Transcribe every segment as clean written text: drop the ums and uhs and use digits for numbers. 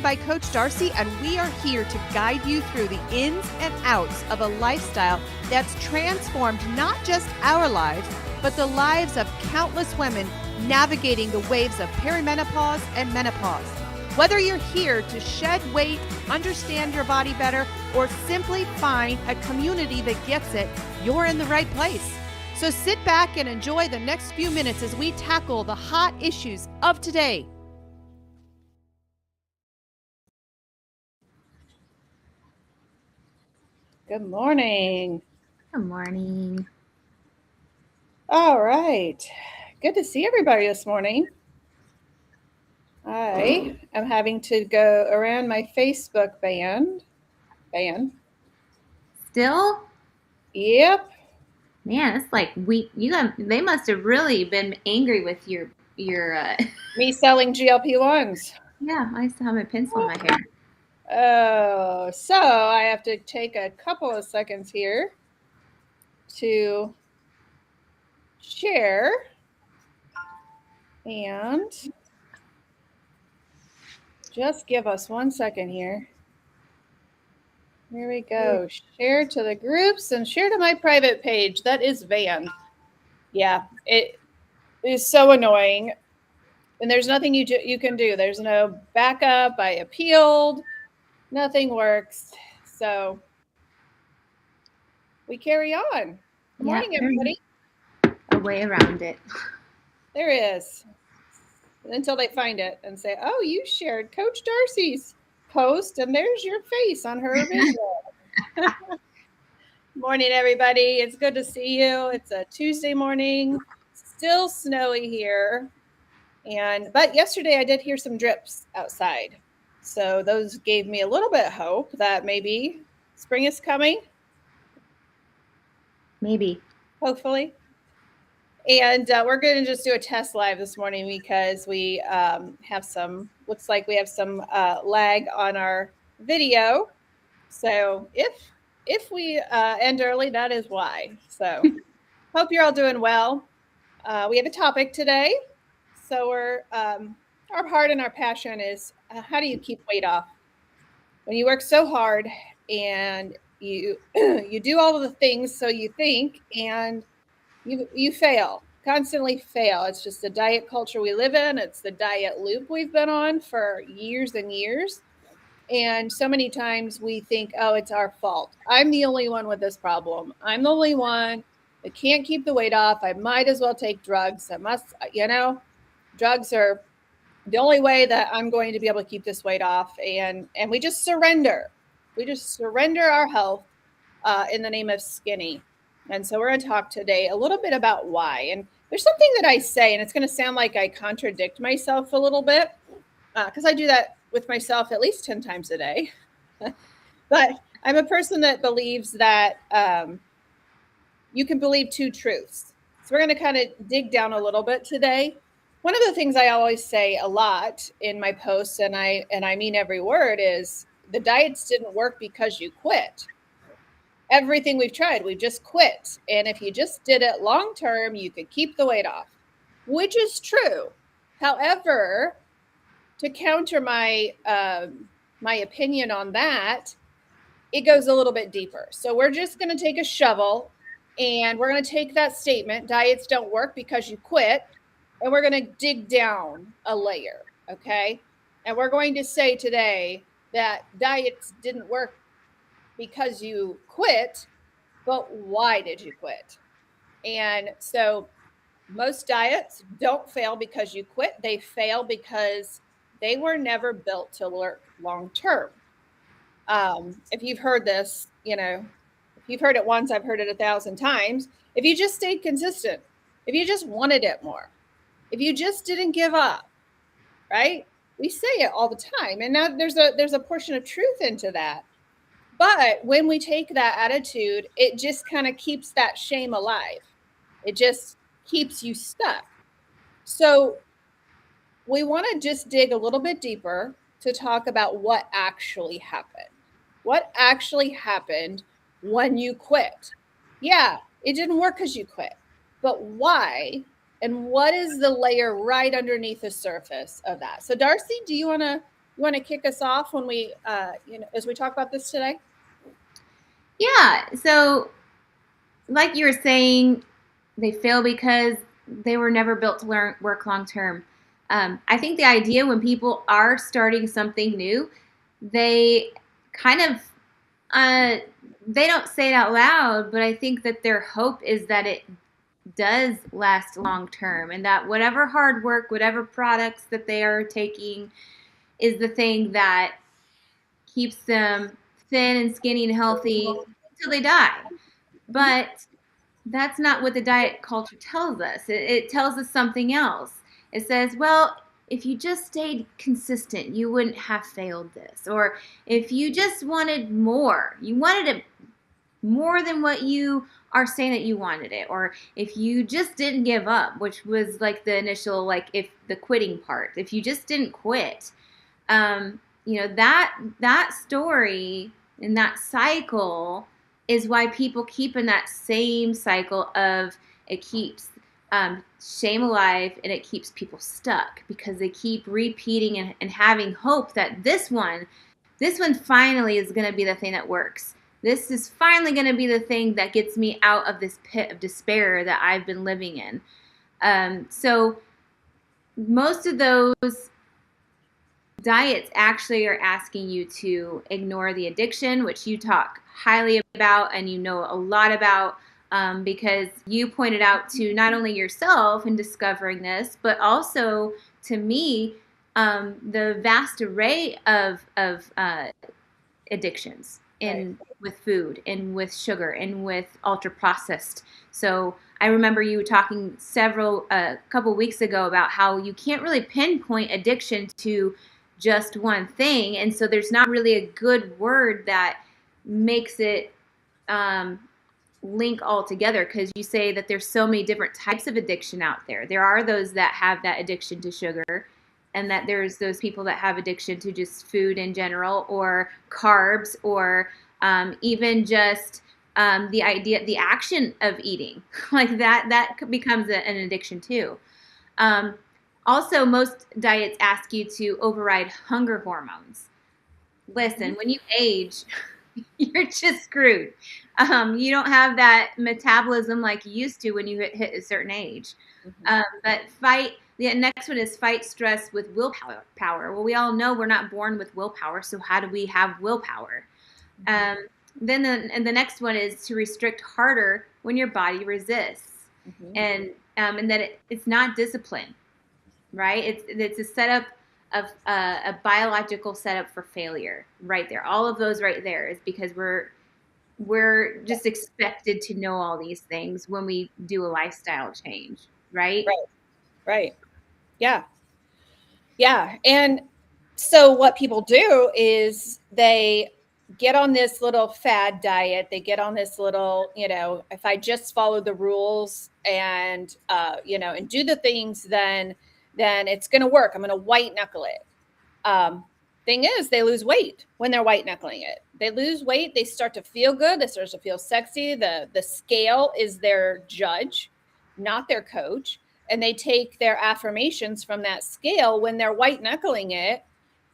by Coach Darcy, and we are here to guide you through the ins and outs of a lifestyle that's transformed not just our lives, but the lives of countless women navigating the waves of perimenopause and menopause. Whether you're here to shed weight, understand your body better, or simply find a community that gets it, you're in the right place. So sit back and enjoy the next few minutes as we tackle the hot issues of today. Good morning. Good morning. All right. Good to see everybody this morning. I am having to go around my Facebook ban. Still? Yep. Man, it's like they must have really been angry with your Me selling GLP-1s. Yeah, I still have my pencil in my hair. Oh, so I have to take a couple of seconds here to share and just give us 1 second here. Here we go. Share to the groups and share to my private page. That is Van. Yeah, it is so annoying. And there's nothing you can do. There's no backup. I appealed. Nothing works. So we carry on. Good morning, everybody. A way around it. There is. Until they find it and say, oh, you shared Coach Darcy's post and there's your face on her visual. Morning, everybody. It's good to see you. It's a Tuesday morning. Still snowy here. But yesterday I did hear some drips outside. So those gave me a little bit of hope that maybe spring is coming. Maybe. Hopefully. And we're going to just do a test live this morning because we looks like we have some lag on our video. So if we end early, that is why. So hope you're all doing well. We have a topic today. So our heart and our passion is how do you keep weight off? When you work so hard and you you do all of the things so you think and you fail, constantly fail. It's just the diet culture we live in. It's the diet loop we've been on for years and years. And so many times we think, oh, it's our fault. I'm the only one with this problem. I'm the only one that can't keep the weight off. I might as well take drugs. Drugs are the only way that I'm going to be able to keep this weight off. And we just surrender. We just surrender our health in the name of skinny. And so we're going to talk today a little bit about why. And there's something that I say, and it's going to sound like I contradict myself a little bit because I do that with myself at least 10 times a day. But I'm a person that believes that you can believe two truths. So we're going to kind of dig down a little bit today. One of the things I always say a lot in my posts, and I mean every word, is the diets didn't work because you quit. Everything we've tried, we've just quit. And if you just did it long term, you could keep the weight off, which is true. However, to counter my opinion on that, it goes a little bit deeper. So we're just going to take a shovel and we're going to take that statement, diets don't work because you quit, and we're going to dig down a layer, okay? And we're going to say today that diets didn't work because you quit, but why did you quit? And so most diets don't fail because you quit. They fail because they were never built to work long term. If you've heard this, if you've heard it once, I've heard it 1,000 times. If you just stayed consistent, if you just wanted it more, if you just didn't give up, right? We say it all the time. And now there's a portion of truth into that. But when we take that attitude, it just kind of keeps that shame alive. It just keeps you stuck. So we want to just dig a little bit deeper to talk about what actually happened. What actually happened when you quit? Yeah, it didn't work because you quit. But why? And what is the layer right underneath the surface of that? So Darcy, do you want to You want to kick us off when we, as we talk about this today? Yeah. So, like you were saying, they fail because they were never built to work long term. I think the idea when people are starting something new, they kind of they don't say it out loud, but I think that their hope is that it does last long term, and that whatever hard work, whatever products that they are taking, is the thing that keeps them thin and skinny and healthy until they die. But that's not what the diet culture tells us. It tells us something else. It says, well, if you just stayed consistent, you wouldn't have failed this. Or if you just wanted more, you wanted it more than what you are saying that you wanted it. Or if you just didn't give up, which was like the initial, like if the quitting part, if you just didn't quit, that story and that cycle is why people keep in that same cycle of it keeps shame alive, and it keeps people stuck because they keep repeating and having hope that this one finally is going to be the thing that works. This is finally going to be the thing that gets me out of this pit of despair that I've been living in. So most of those diets actually are asking you to ignore the addiction, which you talk highly about and you know a lot about, because you pointed out to not only yourself in discovering this, but also to me, the vast array of addictions with food and with sugar and with ultra processed. So I remember you talking a couple weeks ago about how you can't really pinpoint addiction to just one thing, and so there's not really a good word that makes it link all together, because you say that there's so many different types of addiction out there. There are those that have that addiction to sugar, and that there's those people that have addiction to just food in general, or carbs, or even just the action of eating like that becomes an addiction too. Also, most diets ask you to override hunger hormones. Listen, when you age, you're just screwed. You don't have that metabolism like you used to when you hit a certain age. But the next one is fight stress with willpower. Well, we all know we're not born with willpower, so how do we have willpower? Then the next one is to restrict harder when your body resists, and that it's not discipline. Right? It's a setup of a biological setup for failure right there. All of those right there is because we're just expected to know all these things when we do a lifestyle change, right? Right. Yeah. And so what people do is they get on this little fad diet. They get on this little, if I just follow the rules and, and do the things, then it's going to work. I'm going to white knuckle it. Thing is, they lose weight when they're white knuckling it. They lose weight. They start to feel good. They start to feel sexy. The scale is their judge, not their coach. And they take their affirmations from that scale when they're white knuckling it.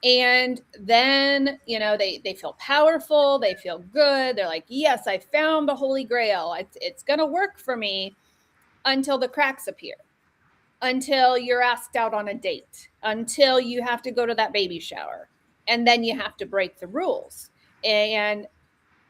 And then, they feel powerful. They feel good. They're like, yes, I found the Holy Grail. It's going to work for me, until the cracks appear. Until you're asked out on a date, until you have to go to that baby shower, and then you have to break the rules. And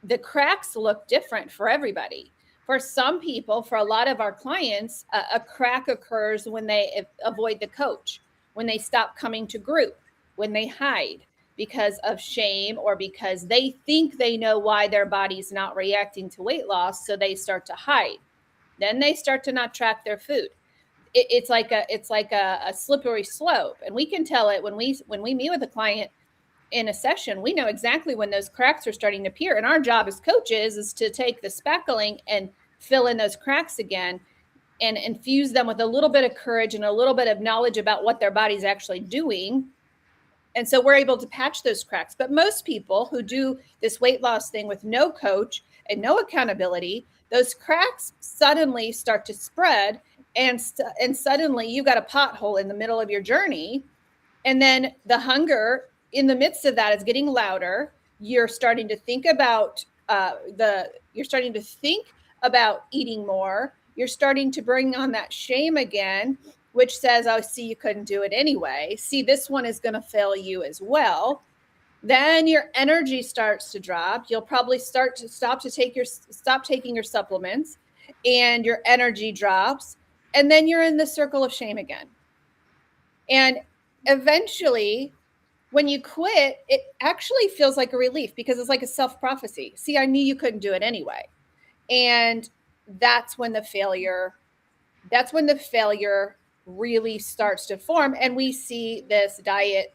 the cracks look different for everybody. For some people, for a lot of our clients, a crack occurs when they avoid the coach, when they stop coming to group, when they hide because of shame, or because they think they know why their body's not reacting to weight loss, so they start to hide. Then they start to not track their food. It's like a slippery slope, and we can tell it when we meet with a client in a session. We know exactly when those cracks are starting to appear, and our job as coaches is to take the spackling and fill in those cracks again, and infuse them with a little bit of courage and a little bit of knowledge about what their body's actually doing. And so we're able to patch those cracks. But most people who do this weight loss thing with no coach and no accountability, those cracks suddenly start to spread. And suddenly you've got a pothole in the middle of your journey. And then the hunger in the midst of that, it's getting louder. You're starting to think about eating more. You're starting to bring on that shame again, which says, oh, see, you couldn't do it anyway. See, this one is going to fail you as well. Then your energy starts to drop. You'll probably stop taking your supplements, and your energy drops. And then you're in the circle of shame again. And eventually, when you quit, it actually feels like a relief, because it's like a self-prophecy. See, I knew you couldn't do it anyway. And that's when the failure really starts to form. And we see this diet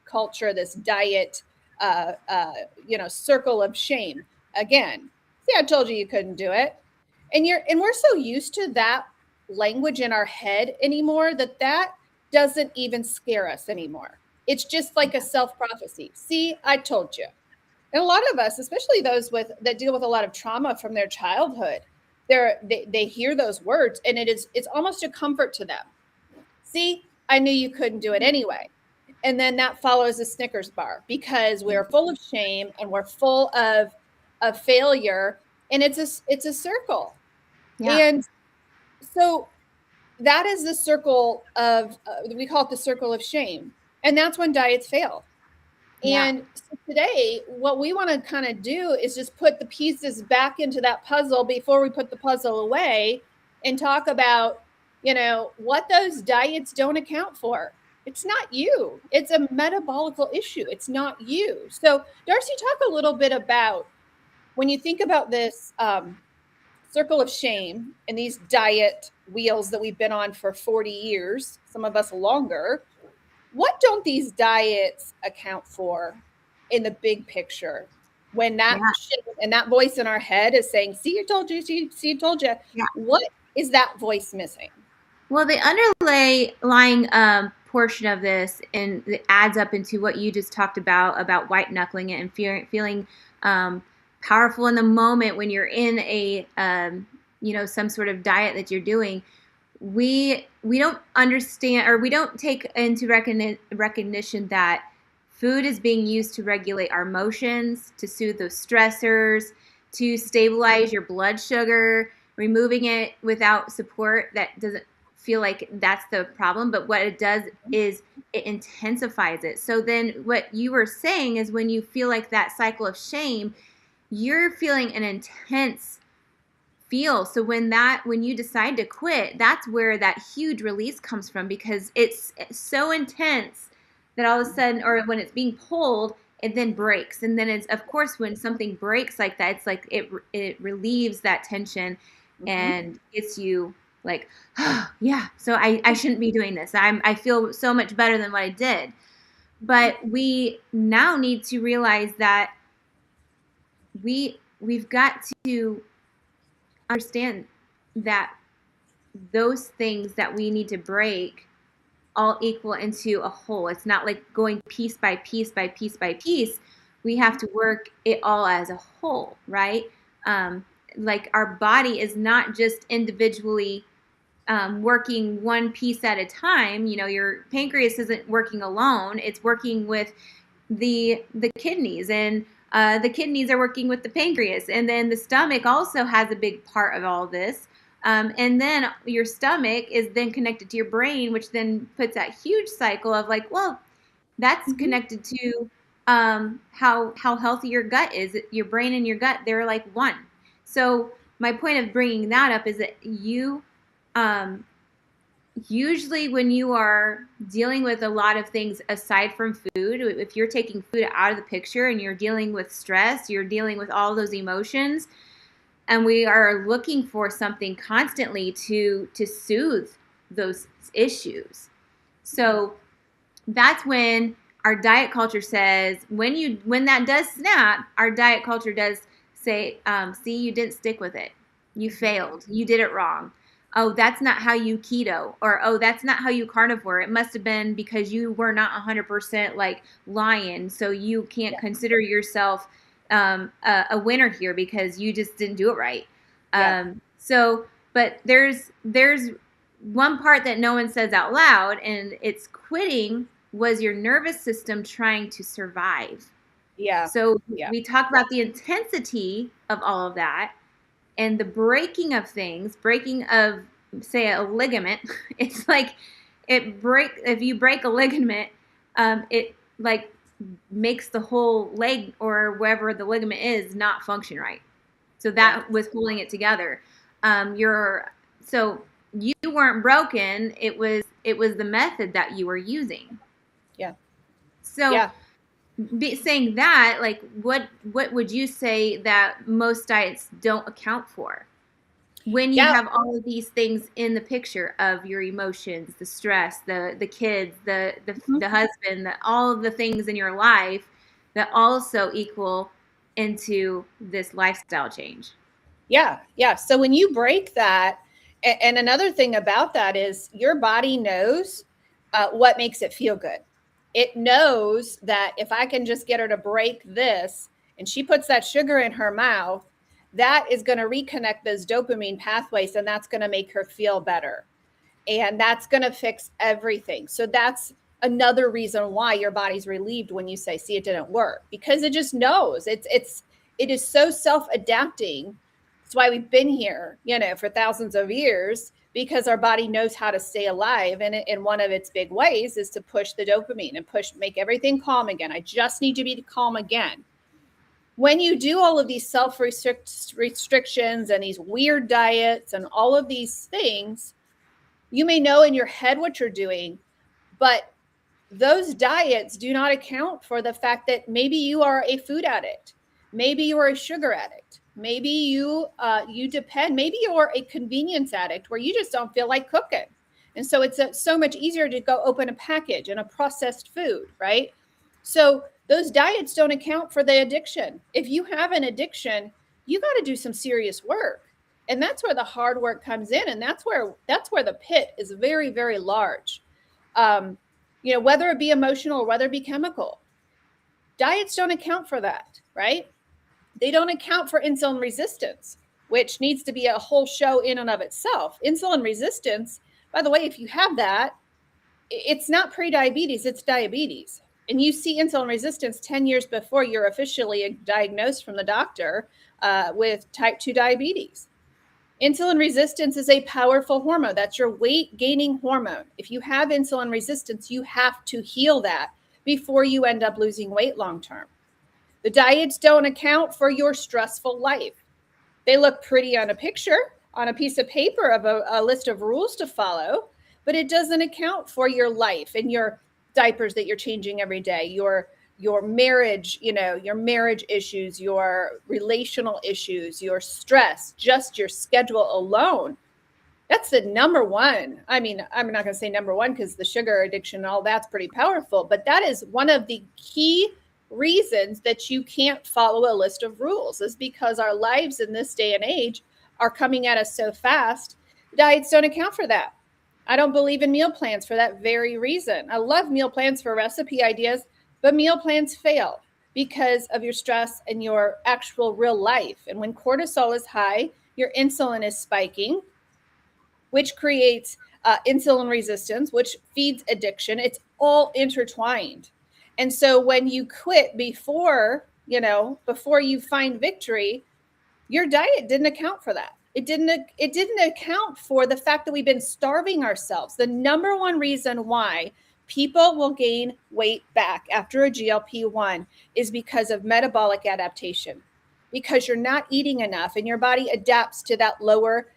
culture, this diet, circle of shame again. See, I told you you couldn't do it. And we're so used to that language in our head anymore that doesn't even scare us anymore. It's just like a self-prophecy. See, I told you. And a lot of us, especially those that deal with a lot of trauma from their childhood, they hear those words, and it's almost a comfort to them. See, I knew you couldn't do it anyway. And then that follows a Snickers bar, because we're full of shame and we're full of failure, and it's a circle. Yeah. And so that is the circle of we call it the circle of shame. And that's when diets fail. And so today, what we want to kind of do is just put the pieces back into that puzzle before we put the puzzle away, and talk about, what those diets don't account for. It's not you. It's a metabolical issue. It's not you. So Darcy, talk a little bit about, when you think about this circle of shame and these diet wheels that we've been on for 40 years, some of us longer, what don't these diets account for in the big picture, when that and that voice in our head is saying, see, I told you, see, I told you. Yeah. What is that voice missing? Well, the underlying portion of this, and it adds up into what you just talked about white knuckling it and feeling powerful in the moment when you're in a some sort of diet that you're doing. We don't understand, or we don't take into recognition that food is being used to regulate our emotions, to soothe those stressors, to stabilize your blood sugar. Removing it without support, that doesn't feel like that's the problem, but what it does is it intensifies it. So then what you were saying is, when you feel like that cycle of shame, you're feeling an intense feel. So when you decide to quit, that's where that huge release comes from, because it's so intense that all of a sudden, or when it's being pulled, it then breaks. And then it's, of course, when something breaks like that, it's like it relieves that tension and gets you like, oh, yeah, so I shouldn't be doing this. I feel so much better than what I did. But we now need to realize that we've got to understand that those things that we need to break all equal into a whole. It's not like going piece by piece by piece by piece. We have to work it all as a whole, right? Like our body is not just individually working one piece at a time. Your pancreas isn't working alone. It's working with the kidneys, and the kidneys are working with the pancreas, and then the stomach also has a big part of all this. And then your stomach is then connected to your brain, which then puts that huge cycle of like, well, that's connected to how healthy your gut is. Your brain and your gut, they're like one. So my point of bringing that up is that you usually when you are dealing with a lot of things aside from food, if you're taking food out of the picture and you're dealing with stress, you're dealing with all those emotions, and we are looking for something constantly to soothe those issues. So that's when our diet culture says, when that does snap, our diet culture does say, see, you didn't stick with it. You failed. You did it wrong. Oh, that's not how you keto, or, oh, that's not how you carnivore. It must have been because you were not 100% like lion. So you can't consider yourself a winner here because you just didn't do it right. But there's one part that no one says out loud, and it's quitting was your nervous system trying to survive. Yeah. So Yeah. we talk about the intensity of all of that and the breaking of things, breaking of, say, a ligament. It's like if you break a ligament, it like makes the whole leg or wherever the ligament is not function right. So that was holding it together. So you weren't broken. It was the method that you were using. Yeah. So Yeah. saying that, like, what would you say that most diets don't account for when you have all of these things in the picture of your emotions, the stress, the kids, the husband, all of the things in your life that also equal into this lifestyle change? Yeah. Yeah. So when you break that, and another thing about that is your body knows what makes it feel good. It knows that if I can just get her to break this and she puts that sugar in her mouth, that is going to reconnect those dopamine pathways and that's going to make her feel better. And that's going to fix everything. So that's another reason why your body's relieved when you say, see, it didn't work, because it just knows it is so self-adapting. That's why we've been here, for thousands of years, because our body knows how to stay alive. And one of its big ways is to push the dopamine and make everything calm again. I just need to be calm again. When you do all of these restrictions and these weird diets and all of these things, you may know in your head what you're doing, but those diets do not account for the fact that maybe you are a food addict. Maybe you are a sugar addict. Maybe you depend. Maybe you're a convenience addict where you just don't feel like cooking. And so it's so much easier to go open a package and a processed food, right? So those diets don't account for the addiction. If you have an addiction, you got to do some serious work. And that's where the hard work comes in. And that's where the pit is very, very large. Whether it be emotional or whether it be chemical, diets don't account for that, right? They don't account for insulin resistance, which needs to be a whole show in and of itself. Insulin resistance, by the way, if you have that, it's not pre-diabetes, it's diabetes. And you see insulin resistance 10 years before you're officially diagnosed from the doctor with type 2 diabetes. Insulin resistance is a powerful hormone. That's your weight gaining hormone. If you have insulin resistance, you have to heal that before you end up losing weight long term. The diets don't account for your stressful life. They look pretty on a picture, on a piece of paper of a list of rules to follow, but it doesn't account for your life and your diapers that you're changing every day, your marriage, your marriage issues, your relational issues, your stress, just your schedule alone. That's the number one. I mean, I'm not going to say number one because the sugar addiction and all that's pretty powerful, but that is one of the key reasons that you can't follow a list of rules, is because our lives in this day and age are coming at us so fast. Diets don't account for that. I don't believe in meal plans for that very reason. I love meal plans for recipe ideas, but meal plans fail because of your stress and your actual real life. And when cortisol is high, your insulin is spiking, which creates insulin resistance, which feeds addiction. It's all intertwined. And so when you quit before you find victory, your diet didn't account for that. It didn't account for the fact that we've been starving ourselves. The number one reason why people will gain weight back after a GLP-1 is because of metabolic adaptation, because you're not eating enough and your body adapts to that lower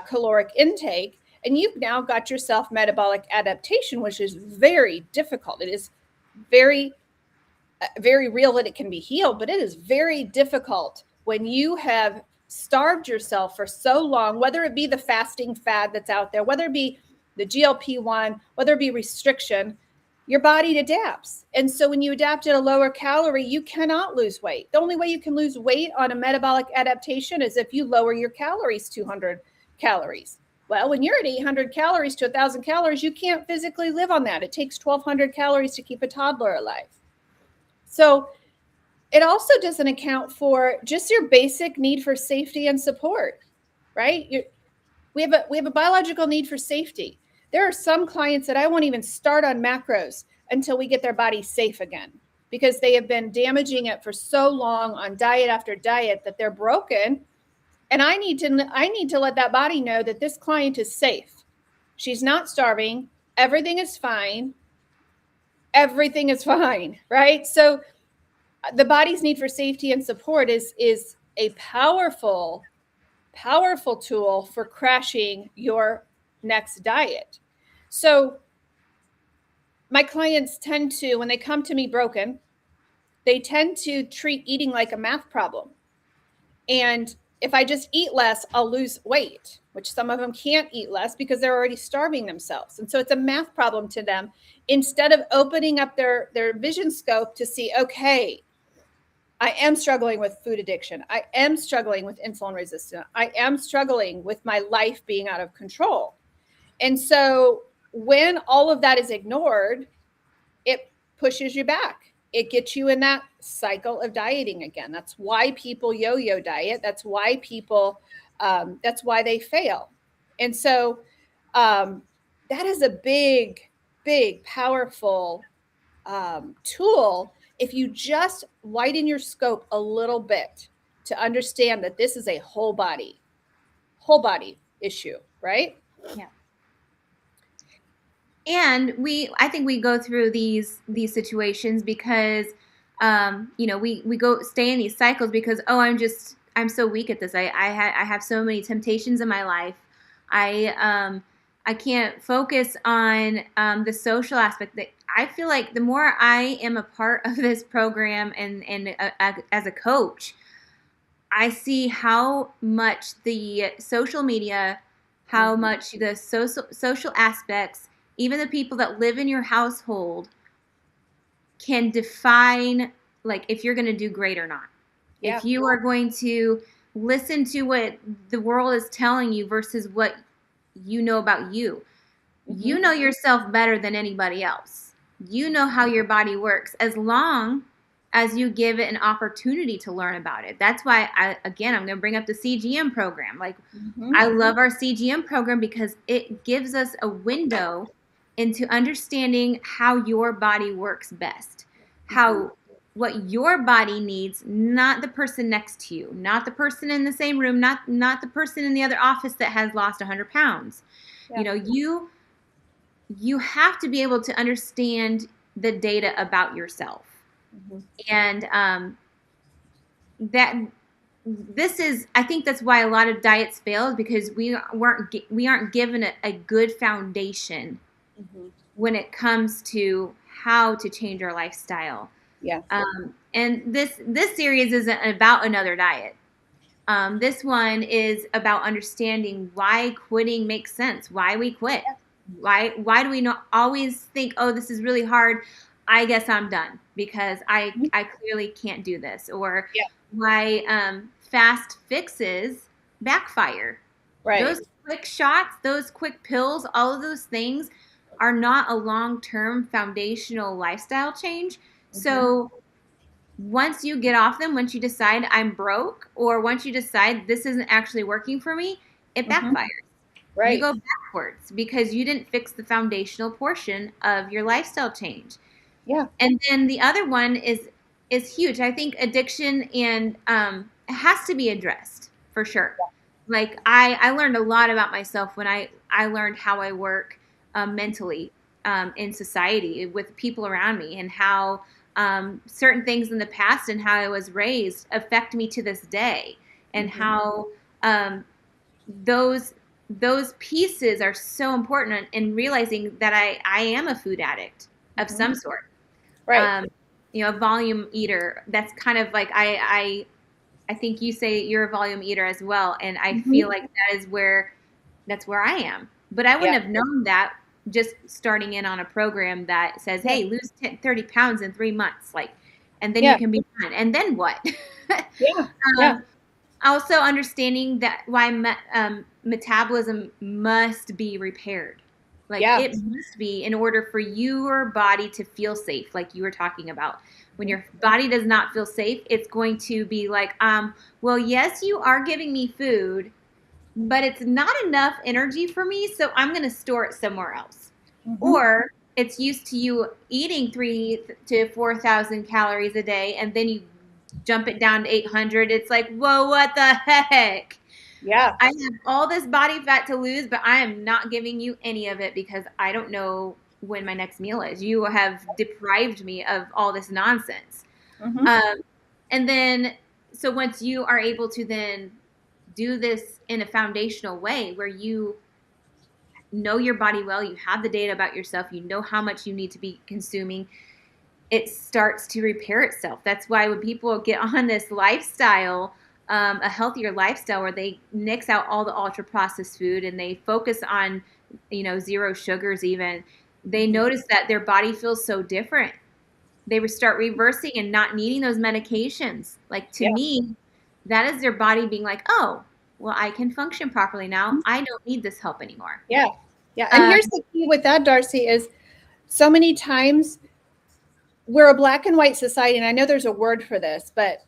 caloric intake. And you've now got yourself metabolic adaptation, which is very difficult. It is very, very real that it can be healed, but it is very difficult when you have starved yourself for so long, whether it be the fasting fad that's out there, whether it be the GLP-1, whether it be restriction, your body adapts. And so when you adapt at a lower calorie, you cannot lose weight. The only way you can lose weight on a metabolic adaptation is if you lower your calories 200 calories. Well, when you're at 800 calories to 1,000 calories, you can't physically live on that. It takes 1,200 calories to keep a toddler alive. So it also doesn't account for just your basic need for safety and support, right? We have a biological need for safety. There are some clients that I won't even start on macros until we get their body safe again, because they have been damaging it for so long on diet after diet that they're broken. And I need to let that body know that this client is safe. She's not starving. Everything is fine. Everything is fine, right? So the body's need for safety and support is a powerful tool for crashing your next diet. So my clients tend to, when they come to me broken, they tend to treat eating like a math problem. And if I just eat less, I'll lose weight, which some of them can't eat less because they're already starving themselves. And so it's a math problem to them, instead of opening up their vision scope to see, okay, I am struggling with food addiction. I am struggling with insulin resistance. I am struggling with my life being out of control. And so when all of that is ignored, it pushes you back. It gets you in that cycle of dieting again. That's why people yo-yo diet. That's why people, that's why they fail. And so that is a big, powerful tool. If you just widen your scope a little bit to understand that this is a whole body issue, right? Yeah. And I think we go through these situations because, we go stay in these cycles because, I'm so weak at this. I have so many temptations in my life. I can't focus on the social aspect. That I feel like the more I am a part of this program and as a coach, I see how much the social media, how much the social aspects, even the people that live in your household, can define like if you're going to do great or not. Yeah. If you are going to listen to what the world is telling you versus what you know about you. You know yourself better than anybody else. You know how your body works as long as you give it an opportunity to learn about it. That's why I'm going to bring up the CGM program. Like I love our CGM program because it gives us a window into understanding how your body works best, what your body needs, not the person next to you, not the person in the same room, not the person in the other office that has lost 100 pounds. Yeah. You have to be able to understand the data about yourself. And I think that's why a lot of diets fail, because we aren't given a good foundation when it comes to how to change our lifestyle. Yeah. And this series isn't about another diet. This one is about understanding why quitting makes sense, why we quit. Yeah. Why do we not always think, oh, this is really hard, I guess I'm done because I clearly can't do this, or why fast fixes backfire. Right. Those quick shots, those quick pills, all of those things are not a long-term foundational lifestyle change. So once you get off them, once you decide I'm broke, or once you decide this isn't actually working for me, it backfires. Right. You go backwards because you didn't fix the foundational portion of your lifestyle change. Yeah. And then the other one is huge. I think addiction and it has to be addressed for sure. Yeah. Like I learned a lot about myself when I learned how I work mentally in society with people around me, and how certain things in the past and how I was raised affect me to this day, and how those pieces are so important in realizing that I am a food addict of some sort. Right. A volume eater. That's kind of like I think you say you're a volume eater as well, and I feel like that's where I am. But I wouldn't have known that just starting in on a program that says, hey, lose 30 pounds in 3 months, and then you can be done. And then what? Also understanding that why metabolism must be repaired. It must be, in order for your body to feel safe, like you were talking about. When your body does not feel safe, it's going to be like, well, yes, you are giving me food, but it's not enough energy for me, so I'm going to store it somewhere else. Or it's used to you eating 3 to 4,000 calories a day, and then you jump it down to 800. It's like, whoa, what the heck? Yeah. I have all this body fat to lose, but I am not giving you any of it because I don't know when my next meal is. You have deprived me of all this nonsense. Mhm. And then, so once you are able to then do this in a foundational way where you know your body well, you have the data about yourself, you know how much you need to be consuming, it starts to repair itself. That's why when people get on this lifestyle, a healthier lifestyle where they nix out all the ultra processed food and they focus on, zero sugars even, they notice that their body feels so different. They start reversing and not needing those medications. Like, to Yeah. me, that is their body being like, oh, well, I can function properly now. I don't need this help anymore. Yeah. Yeah. And here's the key with that, Darcy, is so many times we're a black and white society, and I know there's a word for this, but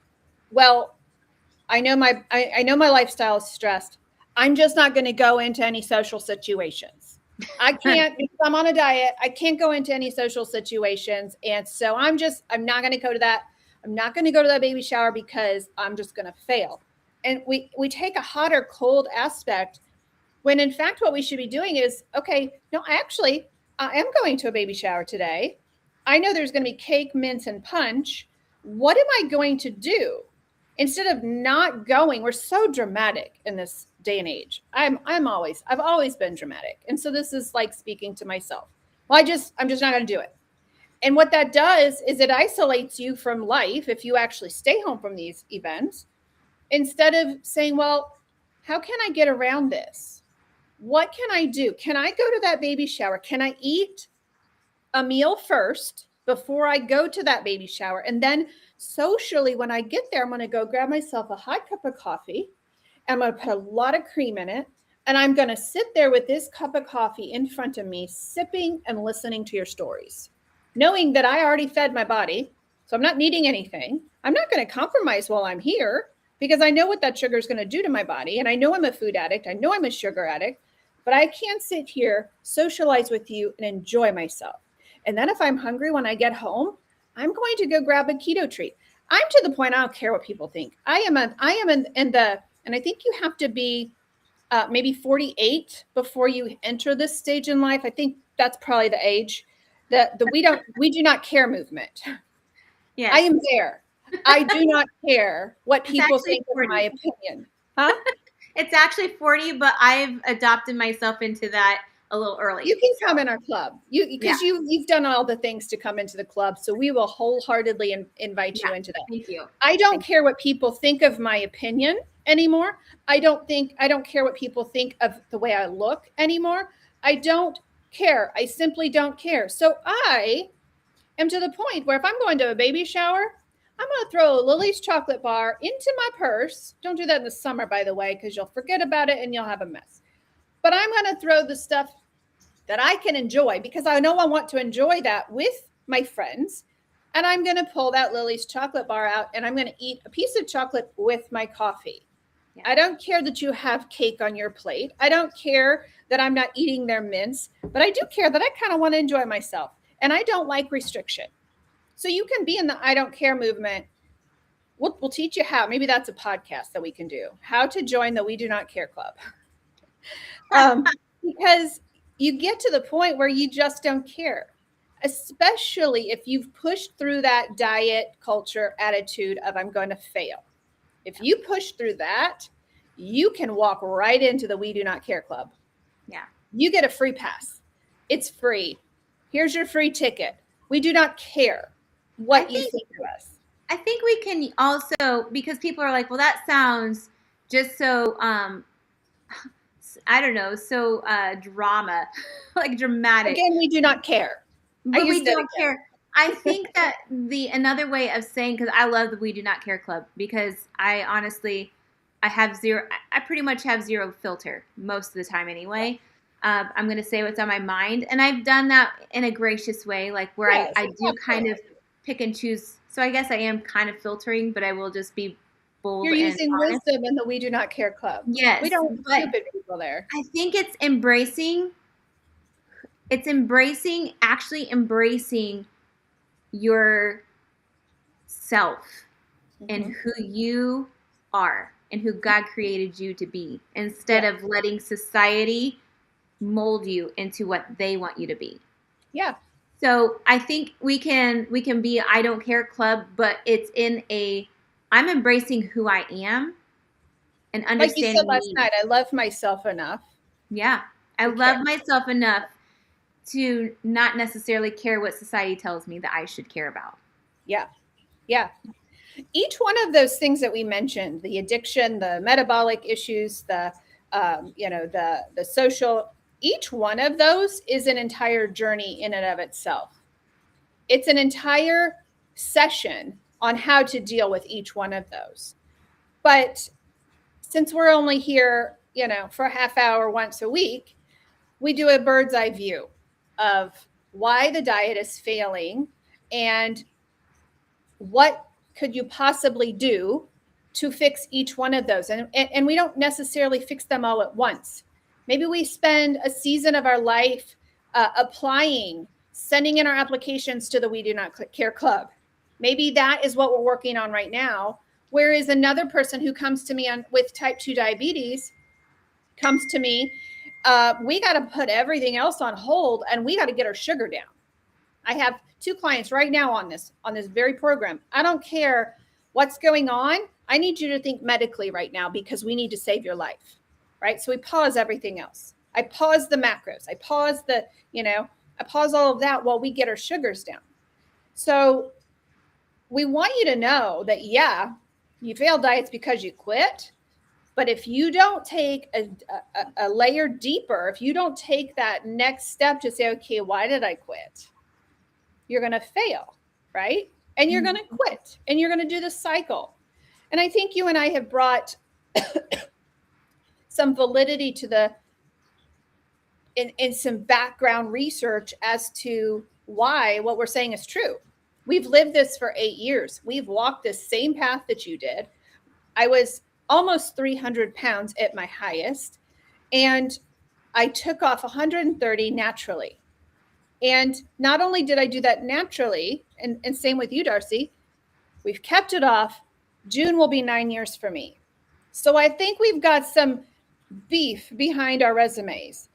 I know my lifestyle is stressed. I'm just not going to go into any social situations. I can't, if I'm on a diet, I can't go into any social situations. And so I'm not going to go to that. I'm not going to go to that baby shower because I'm just going to fail. And we take a hot or cold aspect when in fact what we should be doing is, okay, no, I am going to a baby shower today. I know there's going to be cake, mince, and punch. What am I going to do? Instead of not going, we're so dramatic in this day and age. I've always been dramatic. And so this is like speaking to myself. Well, I'm just not going to do it. And what that does is it isolates you from life if you actually stay home from these events, instead of saying, well, how can I get around this? What can I do? Can I go to that baby shower? Can I eat a meal first before I go to that baby shower? And then socially, when I get there, I'm going to go grab myself a hot cup of coffee. I'm going to put a lot of cream in it. And I'm going to sit there with this cup of coffee in front of me, sipping and listening to your stories, knowing that I already fed my body. So I'm not needing anything. I'm not going to compromise while I'm here because I know what that sugar is going to do to my body. And I know I'm a food addict. I know I'm a sugar addict, but I can't sit here, socialize with you, and enjoy myself. And then if I'm hungry when I get home, I'm going to go grab a keto treat. I'm to the point, I don't care what people think. I am in the, and I think you have to be maybe 48 before you enter this stage in life. I think that's probably the age that we do not care movement. Yeah, I am there. I do not care what people think of 40. my opinion. Huh? It's actually 40, but I've adopted myself into that a little early. You can come in our club. You've done all the things to come into the club. So we will wholeheartedly invite you into that. Thank you. I don't care what people think of my opinion anymore. I don't care what people think of the way I look anymore. I don't care. I simply don't care. So I am to the point where if I'm going to a baby shower, I'm going to throw a Lily's chocolate bar into my purse. Don't do that in the summer, by the way, because you'll forget about it and you'll have a mess. But I'm going to throw the stuff that I can enjoy because I know I want to enjoy that with my friends. And I'm going to pull that Lily's chocolate bar out and I'm going to eat a piece of chocolate with my coffee. Yeah. I don't care that you have cake on your plate. I don't care that I'm not eating their mince, but I do care that I kind of want to enjoy myself. And I don't like restriction. So you can be in the I don't care movement. We'll teach you how. Maybe that's a podcast that we can do. How to join the We Do Not Care Club. Because you get to the point where you just don't care, especially if you've pushed through that diet culture attitude of I'm going to fail. If you push through that, you can walk right into the We Do Not Care Club. Yeah. You get a free pass. It's free. Here's your free ticket. We do not care what you think of us. I think we can also, because people are like, well, that sounds just so, I don't know, so drama, like dramatic. Again, we do not care. But we don't care. I think that another way of saying, because I love the We Do Not Care Club, because I honestly, I pretty much have zero filter most of the time anyway. I'm going to say what's on my mind. And I've done that in a gracious way, like where I do kind of pick and choose. So I guess I am kind of filtering, but I will just be bold. You're using wisdom in the We Do Not Care Club. Yes. We don't stupid people there. I think it's embracing It's actually embracing your self and who you are and who God created you to be, instead of letting society mold you into what they want you to be. Yeah. So I think we can be I don't care club, but it's I'm embracing who I am and understanding. Like you said last night, I love myself enough. Yeah. I love myself enough to not necessarily care what society tells me that I should care about. Yeah. Yeah. Each one of those things that we mentioned, the addiction, the metabolic issues, the social, each one of those is an entire journey in and of itself. It's an entire session on how to deal with each one of those. But since we're only here, for a half hour once a week, we do a bird's eye view of why the diet is failing and what could you possibly do to fix each one of those. And we don't necessarily fix them all at once. Maybe we spend a season of our life applying, sending in our applications to the We Do Not Care Club. Maybe that is what we're working on right now. Whereas another person who comes to me with type 2 diabetes comes to me, we got to put everything else on hold and we got to get our sugar down. I have 2 clients right now on this very program. I don't care what's going on. I need you to think medically right now because we need to save your life, right? So we pause everything else. I pause the macros. I pause I pause all of that while we get our sugars down. So we want you to know that, yeah, you failed diets because you quit. But if you don't take a layer deeper, if you don't take that next step to say, okay, why did I quit? You're going to fail, right? And you're going to quit and you're going to do the cycle. And I think you and I have brought some validity to in some background research as to why what we're saying is true. We've lived this for 8 years. We've walked this same path that you did. I was almost 300 pounds at my highest, and I took off 130 naturally. And not only did I do that naturally, and same with you, Darcy, we've kept it off. June will be 9 years for me. So I think we've got some beef behind our resumes.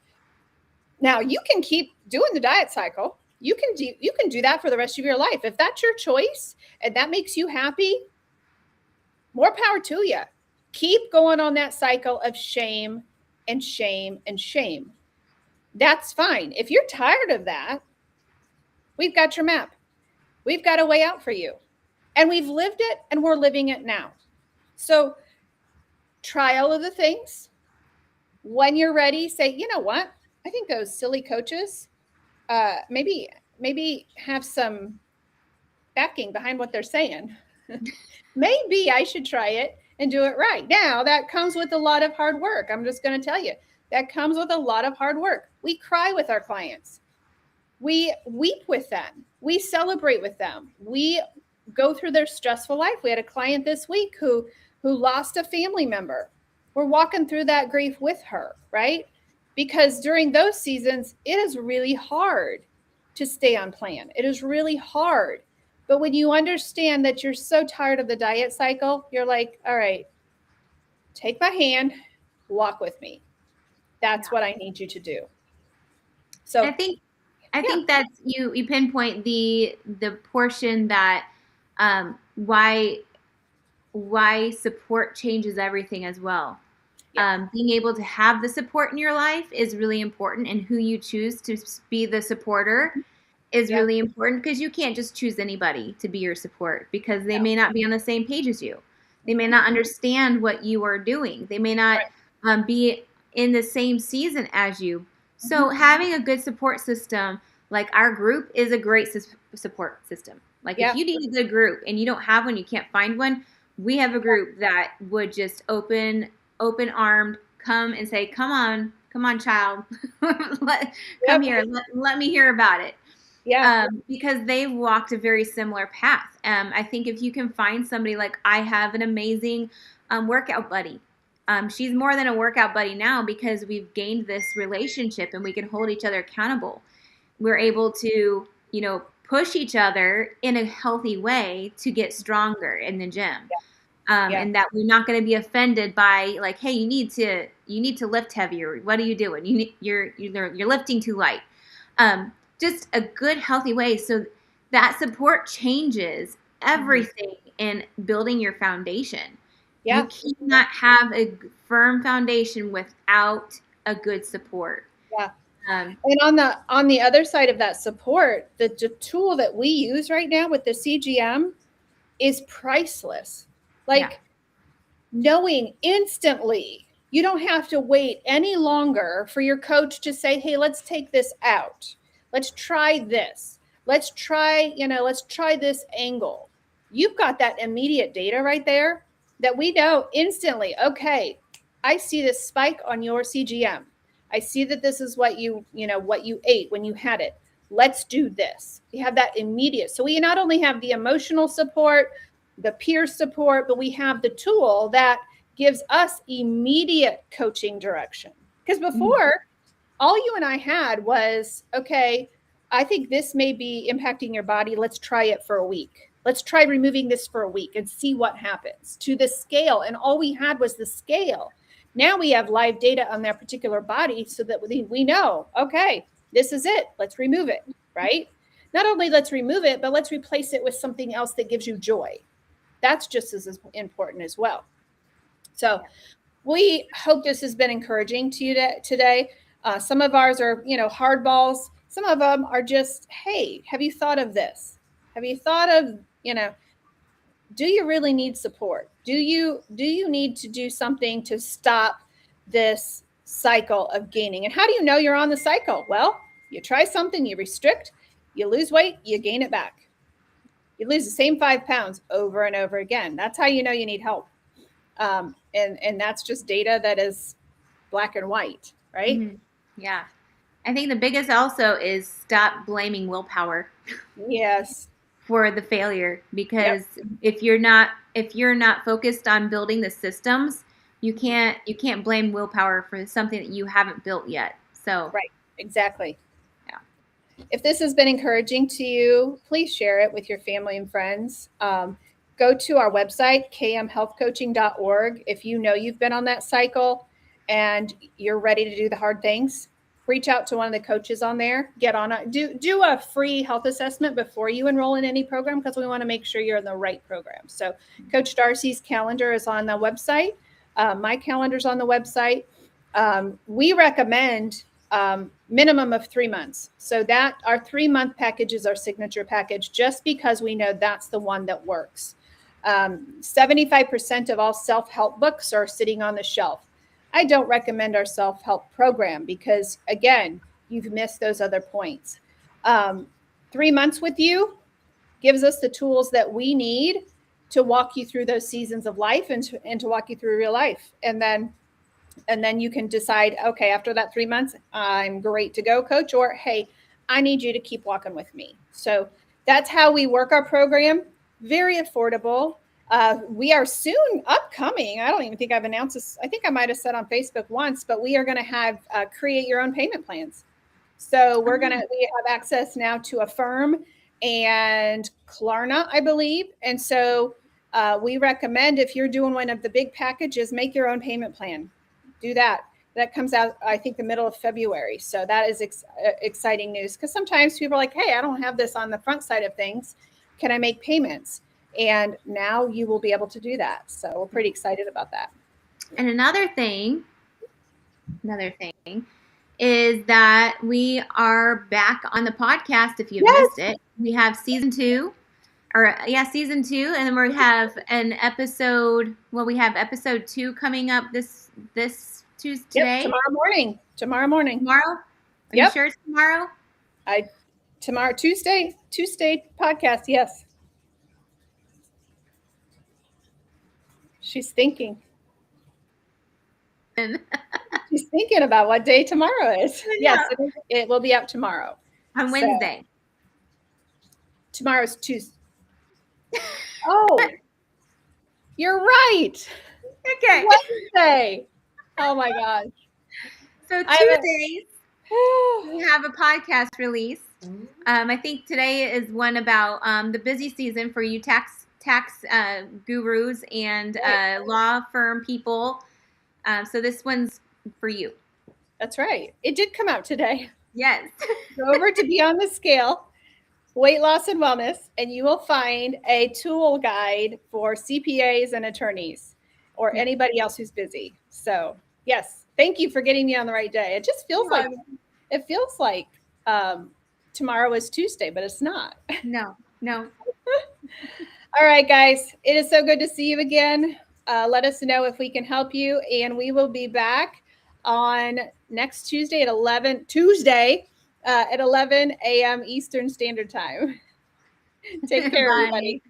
Now, you can keep doing the diet cycle. You can do that for the rest of your life. If that's your choice and that makes you happy, more power to you. Keep going on that cycle of shame and shame and shame. That's fine. If you're tired of that, we've got your map. We've got a way out for you. And we've lived it and we're living it now. So try all of the things. When you're ready, say, you know what? I think those silly coaches maybe have some backing behind what they're saying. Maybe I should try it and do it right. Now, that comes with a lot of hard work. I'm just going to tell you, that comes with a lot of hard work. We cry with our clients. We weep with them. We celebrate with them. We go through their stressful life. We had a client this week who lost a family member. We're walking through that grief with her, right? Because during those seasons, it is really hard to stay on plan. It is really hard. But when you understand that you're so tired of the diet cycle, you're like, all right, take my hand, walk with me. That's what I need you to do. So I think that's you pinpoint the portion that why support changes everything as well. Yeah. Being able to have the support in your life is really important, and who you choose to be the supporter is really important, because you can't just choose anybody to be your support, because they may not be on the same page as you. They may not understand what you are doing. They may not be in the same season as you. So having a good support system, like our group, is a great support system. Like if you need a good group and you don't have one, you can't find one, we have a group that would just open-armed come and say, come on, child, come here, let me hear about it. Yeah. Because they walked a very similar path. I think if you can find somebody, like I have an amazing workout buddy. She's more than a workout buddy now, because we've gained this relationship and we can hold each other accountable. we're able to, push each other in a healthy way to get stronger in the gym. And that we're not going to be offended by like, hey, you need to lift heavier. What are you doing? You're lifting too light. Just a good, healthy way. So that support changes everything in building your foundation. Yeah. You cannot have a firm foundation without a good support. Yeah. And on the other side of that support, the tool that we use right now with the CGM is priceless. Like knowing instantly, you don't have to wait any longer for your coach to say, hey, let's take this out. Let's try this. Let's try this angle. You've got that immediate data right there that we know instantly. Okay, I see this spike on your CGM. I see that this is what you ate when you had it. Let's do this. We have that immediate. So we not only have the emotional support, the peer support, but we have the tool that gives us immediate coaching direction. Because before, all you and I had was, okay, I think this may be impacting your body. Let's try it for a week. Let's try removing this for a week and see what happens to the scale. And all we had was the scale. Now we have live data on that particular body so that we know, okay, this is it. Let's remove it, right? Not only let's remove it, but let's replace it with something else that gives you joy. That's just as important as well. So we hope this has been encouraging to you today. Some of ours are, hard balls. Some of them are just, hey, have you thought of this? Have you thought of, do you really need support? Do you need to do something to stop this cycle of gaining? And how do you know you're on the cycle? Well, you try something, you restrict, you lose weight, you gain it back. You lose the same 5 pounds over and over again. That's how you know you need help. And that's just data that is black and white, right? Mm-hmm. Yeah. I think the biggest also is stop blaming willpower. Yes. For the failure, because if you're not focused on building the systems, you can't blame willpower for something that you haven't built yet. So right, exactly. Yeah. If this has been encouraging to you, please share it with your family and friends. Go to our website, kmhealthcoaching.org. If you know you've been on that cycle and you're ready to do the hard things, reach out to one of the coaches on there, get on it, do a free health assessment before you enroll in any program, because we want to make sure you're in the right program. So Coach Darcy's calendar is on the website. My calendar's on the website. We recommend minimum of 3 months. So that our 3-month package is our signature package, just because we know that's the one that works. 75% of all self-help books are sitting on the shelf. I don't recommend our self-help program because, again, you've missed those other points. 3 months with you gives us the tools that we need to walk you through those seasons of life and to walk you through real life. And then you can decide, okay, after that 3 months, I'm great to go, coach, or hey, I need you to keep walking with me. So that's how we work our program. Very affordable. We are soon upcoming. I don't even think I've announced this. I think I might have said on Facebook once, but we are going to have create your own payment plans. So we have access now to Affirm and Klarna, I believe. And so we recommend, if you're doing one of the big packages, make your own payment plan. Do that. That comes out, I think, the middle of February. So that is exciting news, because sometimes people are like, hey, I don't have this on the front side of things. Can I make payments? And now you will be able to do that. So we're pretty excited about that. And another thing is that we are back on the podcast. If you've missed it, we have season 2, and then we have an episode. Well, we have episode 2 coming up this Tuesday. Yep, tomorrow morning. Tomorrow? Are you sure it's tomorrow? Tuesday podcast. Yes. She's thinking. She's thinking about what day tomorrow is. Yes, it will be out tomorrow. On Wednesday. Tomorrow's Tuesday. Oh, you're right. Okay. Wednesday. Oh my gosh. So Tuesdays, we have a podcast release. I think today is one about the busy season for you tax gurus and law firm people. So this one's for you. That's right. It did come out today. Yes. Go over to Beyond the Scale, Weight Loss and Wellness, and you will find a tool guide for CPAs and attorneys or anybody else who's busy. So yes, thank you for getting me on the right day. It just feels like tomorrow is Tuesday, but it's not. No. All right, guys, it is so good to see you again. Let us know if we can help you, and we will be back on next Tuesday at 11 a.m. Eastern Standard Time. Take care, everybody.